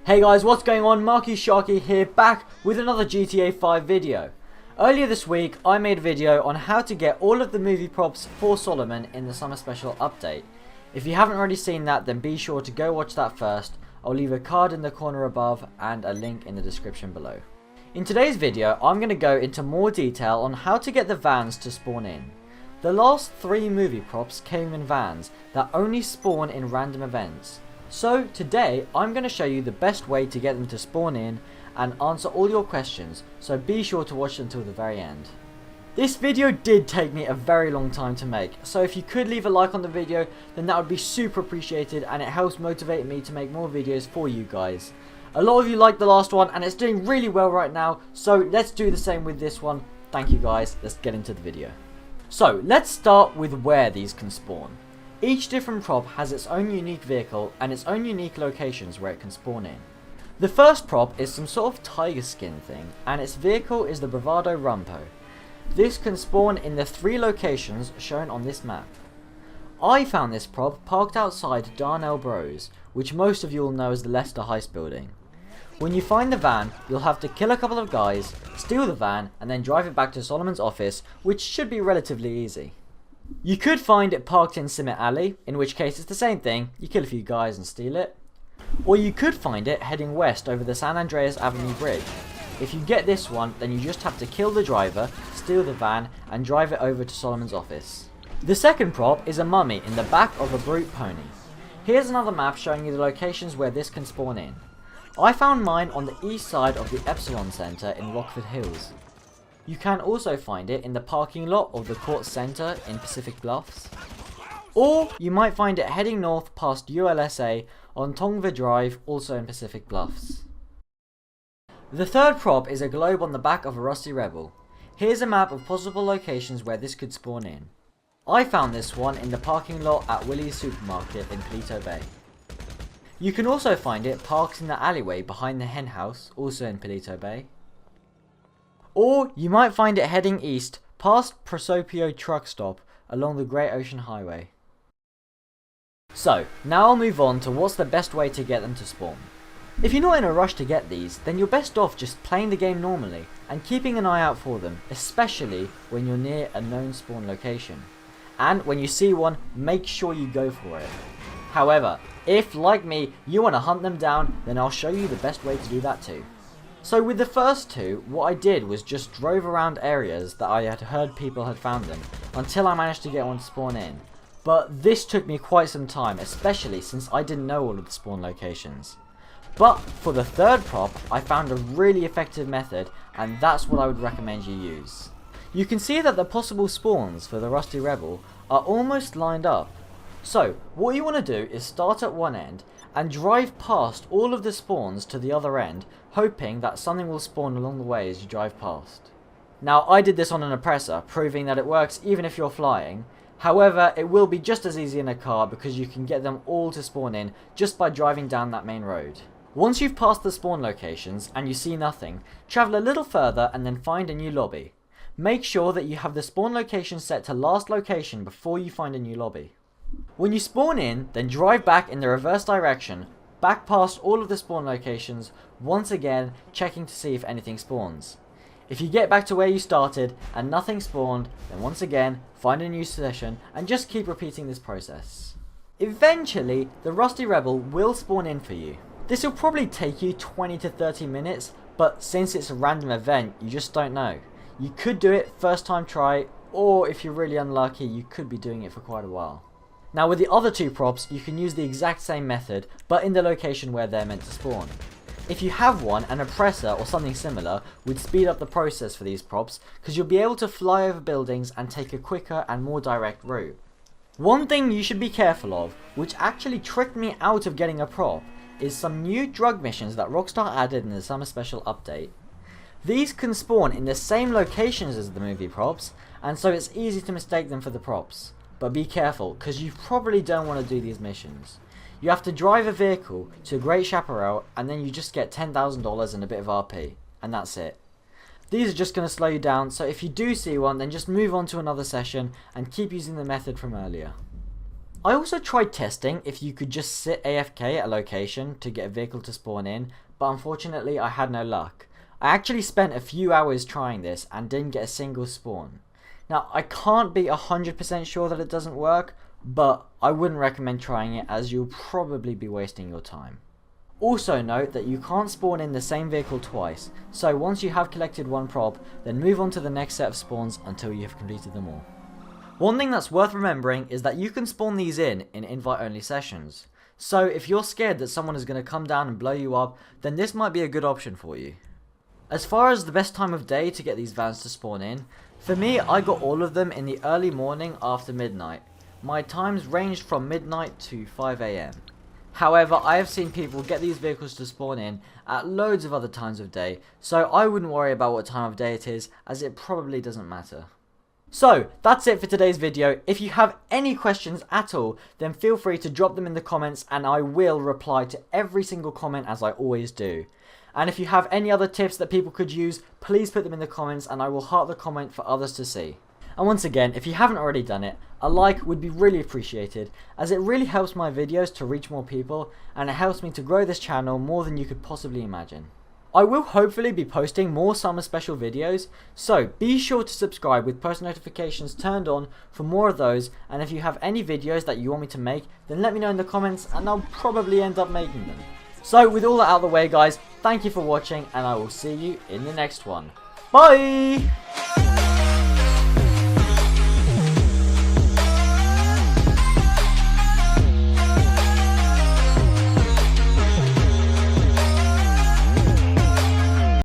Hey guys, what's going on? Marky Sharky here, back with another GTA 5 video. Earlier this week, I made a video on how to get all of the movie props for Solomon in the Summer Special update. If you haven't already seen that, then be sure to go watch that first. I'll leave a card in the corner above and a link in the description below. In today's video, I'm going to go into more detail on how to get the vans to spawn in. The last 3 movie props came in vans that only spawn in random events. So today I'm going to show you the best way to get them to spawn in and answer all your questions, so be sure to watch until the very end. This video did take me a very long time to make, so if you could leave a like on the video, then that would be super appreciated and it helps motivate me to make more videos for you guys. A lot of you liked the last one and it's doing really well right now, so let's do the same with this one. Thank you guys, let's get into the video. So let's start with where these can spawn. Each different prop has its own unique vehicle and its own unique locations where it can spawn in. The first prop is some sort of tiger skin thing, and its vehicle is the Bravado Rumpo. This can spawn in the 3 locations shown on this map. I found this prop parked outside Darnell Bros, which most of you will know as the Leicester Heist building. When you find the van, you'll have to kill a couple of guys, steal the van, and then drive it back to Solomon's office, which should be relatively easy. You could find it parked in Simmet Alley, in which case it's the same thing, you kill a few guys and steal it. Or you could find it heading west over the San Andreas Avenue Bridge. If you get this one, then you just have to kill the driver, steal the van, and drive it over to Solomon's office. The second prop is a mummy in the back of a brute pony. Here's another map showing you the locations where this can spawn in. I found mine on the east side of the Epsilon Center in Rockford Hills. You can also find it in the parking lot of the Court Center in Pacific Bluffs. Or you might find it heading north past ULSA on Tongva Drive, also in Pacific Bluffs. The third prop is a globe on the back of a Rusty Rebel. Here's a map of possible locations where this could spawn in. I found this one in the parking lot at Willie's Supermarket in Paleto Bay. You can also find it parked in the alleyway behind the hen house, also in Paleto Bay. Or you might find it heading east past Prosopio truck stop along the Great Ocean Highway. So now I'll move on to what's the best way to get them to spawn. If you're not in a rush to get these, then you're best off just playing the game normally and keeping an eye out for them, especially when you're near a known spawn location. And when you see one, make sure you go for it. However, if like me you want to hunt them down, then I'll show you the best way to do that too. So with the first 2, what I did was just drove around areas that I had heard people had found them, until I managed to get one to spawn in. But this took me quite some time, especially since I didn't know all of the spawn locations. But for the third prop, I found a really effective method, and that's what I would recommend you use. You can see that the possible spawns for the Rusty Rebel are almost lined up. So what you want to do is start at one end and drive past all of the spawns to the other end, hoping that something will spawn along the way as you drive past. Now I did this on an Oppressor, proving that it works even if you're flying. However, it will be just as easy in a car because you can get them all to spawn in just by driving down that main road. Once you've passed the spawn locations and you see nothing, travel a little further and then find a new lobby. Make sure that you have the spawn location set to last location before you find a new lobby. When you spawn in, then drive back in the reverse direction, back past all of the spawn locations, once again checking to see if anything spawns. If you get back to where you started and nothing spawned, then once again find a new session and just keep repeating this process. Eventually, the Rusty Rebel will spawn in for you. This will probably take you 20 to 30 minutes, but since it's a random event, you just don't know. You could do it first time try, or if you're really unlucky, you could be doing it for quite a while. Now with the other 2 props, you can use the exact same method, but in the location where they're meant to spawn. If you have one, an Oppressor or something similar would speed up the process for these props, because you'll be able to fly over buildings and take a quicker and more direct route. One thing you should be careful of, which actually tricked me out of getting a prop, is some new drug missions that Rockstar added in the Summer Special update. These can spawn in the same locations as the movie props, and so it's easy to mistake them for the props. But be careful, because you probably don't want to do these missions. You have to drive a vehicle to Great Chaparral and then you just get $10,000 and a bit of RP. And that's it. These are just going to slow you down, so if you do see one, then just move on to another session and keep using the method from earlier. I also tried testing if you could just sit AFK at a location to get a vehicle to spawn in, but unfortunately I had no luck. I actually spent a few hours trying this and didn't get a single spawn. Now I can't be 100% sure that it doesn't work, but I wouldn't recommend trying it as you'll probably be wasting your time. Also note that you can't spawn in the same vehicle twice, so once you have collected one prop, then move on to the next set of spawns until you have completed them all. One thing that's worth remembering is that you can spawn these in invite only sessions. So if you're scared that someone is going to come down and blow you up, then this might be a good option for you. As far as the best time of day to get these vans to spawn in, for me I got all of them in the early morning after midnight. My times ranged from midnight to 5 AM. However, I have seen people get these vehicles to spawn in at loads of other times of day, so I wouldn't worry about what time of day it is, as it probably doesn't matter. So, that's it for today's video. If you have any questions at all, then feel free to drop them in the comments and I will reply to every single comment as I always do. And if you have any other tips that people could use, please put them in the comments and I will heart the comment for others to see. And once again, if you haven't already done it, a like would be really appreciated, as it really helps my videos to reach more people and it helps me to grow this channel more than you could possibly imagine. I will hopefully be posting more summer special videos, so be sure to subscribe with post notifications turned on for more of those, and if you have any videos that you want me to make, then let me know in the comments and I'll probably end up making them. So with all that out of the way guys, thank you for watching and I will see you in the next one. Bye!